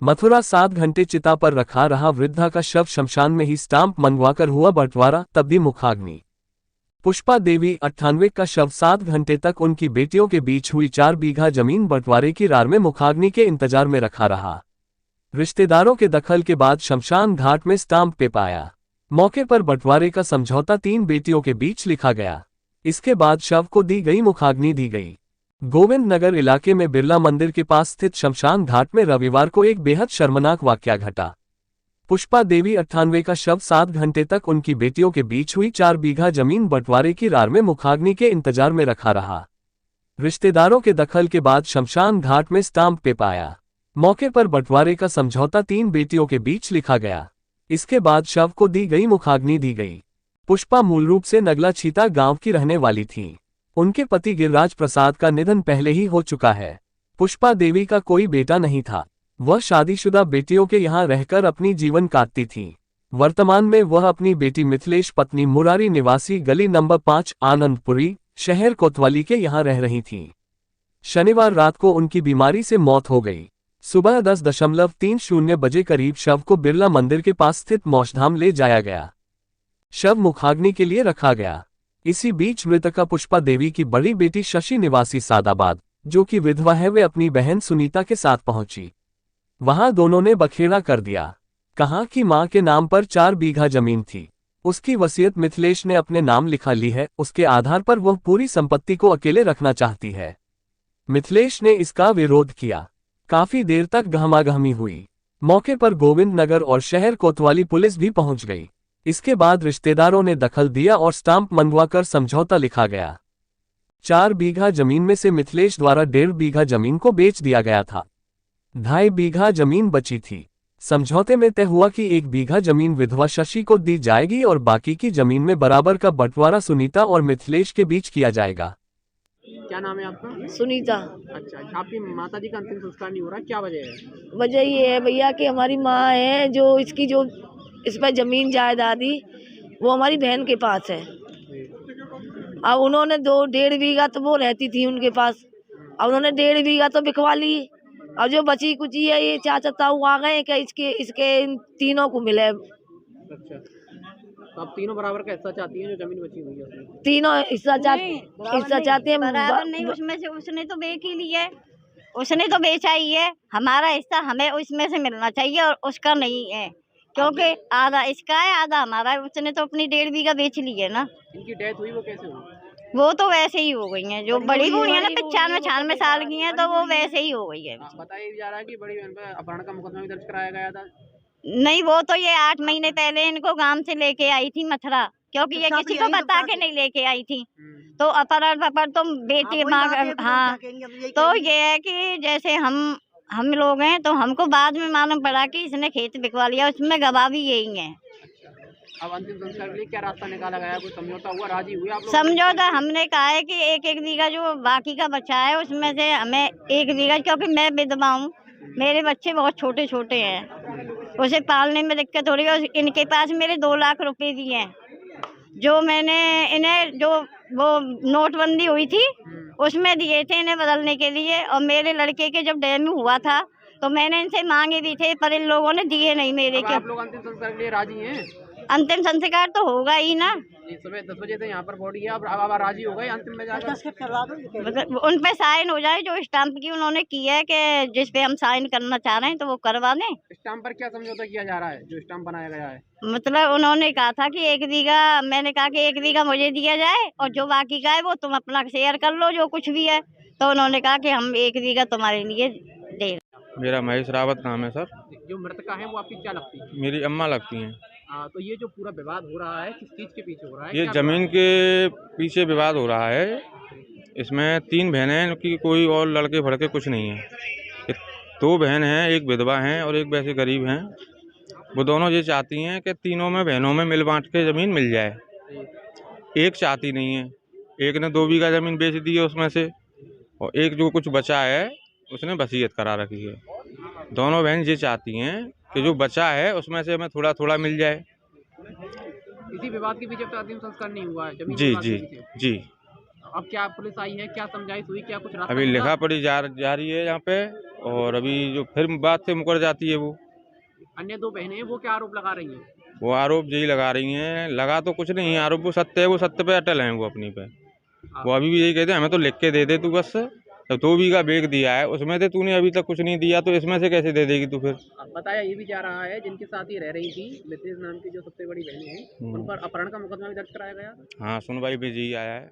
मथुरा 7 घंटे चिता पर रखा रहा वृद्धा का शव शमशान में ही स्टाम्प मंगवाकर हुआ बंटवारा, तब भी मुखाग्नि। पुष्पा देवी 98 का शव 7 घंटे तक उनकी बेटियों के बीच हुई 4 बीघा जमीन बंटवारे की रार में मुखाग्नि के इंतजार में रखा रहा। रिश्तेदारों के दखल के बाद शमशान घाट में स्टाम्प पेपर आया। मौके पर बंटवारे का समझौता 3 बेटियों के बीच लिखा गया। इसके बाद शव को दी गई मुखाग्नि दी गई। गोविंद नगर इलाके में बिरला मंदिर के पास स्थित शमशान घाट में रविवार को एक बेहद शर्मनाक वाकया घटा। पुष्पा देवी 98 का शव 7 घंटे तक उनकी बेटियों के बीच हुई 4 बीघा जमीन बंटवारे की रार में मुखाग्नि के इंतजार में रखा रहा। रिश्तेदारों के दखल के बाद शमशान घाट में स्टाम्प पेपर आया। मौके पर बंटवारे का समझौता 3 बेटियों के बीच लिखा गया। इसके बाद शव को दी गई मुखाग्नि दी गई। पुष्पा मूल रूप से नगला छीता गांव की रहने वाली थीं। उनके पति गिरिराज प्रसाद का निधन पहले ही हो चुका है। पुष्पा देवी का कोई बेटा नहीं था। वह शादीशुदा बेटियों के यहाँ रहकर अपनी जीवन काटती थीं। वर्तमान में वह अपनी बेटी मिथिलेश पत्नी मुरारी निवासी गली नंबर 5 आनंदपुरी शहर कोतवाली के यहाँ रह रही थीं। शनिवार रात को उनकी बीमारी से मौत हो गई। सुबह 10:30 बजे करीब शव को बिरला मंदिर के पास स्थित मौशधाम ले जाया गया। शव मुखाग्नि के लिए रखा गया। इसी बीच मृतका पुष्पा देवी की बड़ी बेटी शशि निवासी सादाबाद, जो कि विधवा है, वे अपनी बहन सुनीता के साथ पहुंची। वहां दोनों ने बखेड़ा कर दिया। कहा कि मां के नाम पर 4 बीघा जमीन थी। उसकी वसीयत मिथिलेश ने अपने नाम लिखा ली है। उसके आधार पर वह पूरी संपत्ति को अकेले रखना चाहती है। मिथिलेश ने इसका विरोध किया। काफी देर तक गहमागहमी हुई। मौके पर गोविंद नगर और शहर कोतवाली पुलिस भी पहुंच गई। इसके बाद रिश्तेदारों ने दखल दिया और स्टाम्प मंगवाकर समझौता लिखा गया। 4 बीघा जमीन में से मिथिलेश द्वारा 1.5 बीघा जमीन को बेच दिया गया था। 2.5 बीघा जमीन बची थी। समझौते में तय हुआ कि 1 बीघा जमीन विधवा शशि को दी जाएगी और बाकी की जमीन में बराबर का बंटवारा सुनीता और मिथिलेश के बीच किया जाएगा। क्या नाम है आपका? सुनीता। अच्छा, आपकी माता जी का अंतिम संस्कार नहीं हो रहा, क्या वजह है? वजह ये है भैया कि हमारी माँ है, जो इसकी जो इस पर जमीन जायदादी वो हमारी बहन के पास है। अब उन्होंने 1.5 बीघा तो वो रहती थी उनके पास। अब उन्होंने 1.5 बीघा तो बिकवा ली। अब जो बची कुची है ये चाचा ताऊ आ गए कि इसके इन तीनों को मिले। अच्छा, तो आप तीनों बराबर का हिस्सा चाहती हैं? जो जमीन बची हुई है उसमें तीनों हिस्सा चाहते हैं। बराबर नहीं, उसमें से उसने तो बेच ही लिया है। उसने तो बेचा ही है। हमारा हिस्सा हमें उसमें से मिलना चाहिए और उसका नहीं है, क्योंकि आधा इसका है आधा हमारा है। उसने तो अपनी 1.5 बीघा बेच ली है ना। इनकी डेथ हुई वो कैसे हुई? वो तो वैसे ही हो गई हैं। जो बड़ी बूढ़ी है ना 95 साल की हैं, तो वो वैसे ही हो गई है। बताया जा रहा है कि बड़ी बहन पर अपहरण का मुकदमा भी दर्ज कराया गया था। नहीं, वो तो ये 8 महीने पहले इनको गांव से लेके आई थी मथुरा, क्योंकि ये किसी को बता के नहीं लेके आई थी। तो अपहरण पर तो बेटी माँ, हाँ, तो ये है कि जैसे हम लोग हैं, तो हमको बाद में मालूम पड़ा कि इसने खेत बिकवा लिया। उसमें गवाह भी यही है। अब अंतिम संस्कार के लिए क्या रास्ता निकाला गया? कोई समझौता हुआ? राजी हुए आप लोग? समझौता हमने कहा है कि 1-1 बीघा जो बाकी का बचा है उसमें से हमें 1 बीघा, क्योंकि मैं विधवा हूँ, मेरे बच्चे बहुत छोटे छोटे हैं, उसे पालने में दिक्कत हो रही है। इनके पास मेरे 2 लाख रुपए भी हैं, जो मैंने इन्हें जो वो नोटबंदी हुई थी उसमें दिए थे इन्हें बदलने के लिए। और मेरे लड़के के जब डेंगू हुआ था तो मैंने इनसे मांगे भी थे, पर इन लोगों ने दिए नहीं मेरे के। आप लोग अंतिम संस्कार के लिए राजी हैं? अंतिम संस्कार तो होगा ही ना। सुबह 10 बजे से यहाँ पर बॉडी है। अब राजी हो गए अंतिम में जाकर? मतलब उन पे साइन हो जाए, जो स्टाम्प की उन्होंने की है कि जिस पे हम साइन करना चाह रहे हैं, तो वो करवा दें। स्टाम्प पर क्या समझौता किया जा रहा है? जो स्टाम्प बनाया गया है, मतलब उन्होंने कहा था कि 1 बीघा, मैंने कहा कि 1 बीघा मुझे दिया जाए और जो बाकी का है वो तुम अपना शेयर कर लो, जो कुछ भी है। तो उन्होंने कहा कि हम 1 बीघा तुम्हारे लिए दे रहे। मेरा महेश रावत नाम है सर। जो मृतका है वो आपकी क्या लगती है? मेरी अम्मा लगती हैं। तो ये जो पूरा विवाद हो रहा है, किस चीज के पीछे हो रहा है? ये जमीन के पीछे विवाद हो रहा है। इसमें 3 बहनें हैं, उनकी कोई और लड़के भड़के कुछ नहीं है। 2 बहन हैं, एक विधवा हैं और एक वैसे गरीब हैं। वो दोनों ये चाहती हैं कि तीनों में बहनों में मिल बांट के ज़मीन मिल जाए। एक चाहती नहीं है। एक ने 2 बीघा ज़मीन बेच दी है उसमें से, और एक जो कुछ बचा है उसने वसीयत करा रखी है। दोनों बहन ये चाहती हैं कि जो बचा है उसमें से हमें थोड़ा थोड़ा मिल जाए। इसी विवाद के पीछे अंतिम संस्कार नहीं हुआ है? जमीन जी विवाद जी के पीछे। जी। अब क्या पुलिस आई है? क्या समझाइश हुई? क्या कुछ रास्ता अभी निकला? लिखा पढ़ी जा रही है यहाँ पे, और अभी जो फिर बात से मुकर जाती है वो। अन्य दो बहनें हैं, वो क्या आरोप लगा रही हैं? वो आरोप यही लगा रही हैं, लगा तो कुछ नहीं है आरोप, वो सत्य है, वो सत्य पे अटल हैं वो अपनी पे। वो अभी भी यही कहते हैं हमें तो लिख के दे दे तू बस, तो 2 बीघा बेच दिया है उसमें से तूने अभी तक कुछ नहीं दिया, तो इसमें से कैसे दे देगी तू फिर। अब बताया ये भी जा रहा है जिनके साथ ही रह रही थी मितेश नाम की जो सबसे बड़ी बहनें हैं, उन पर अपहरण का मुकदमा भी दर्ज कराया गया। हाँ, सुनवाई पे जी आया है।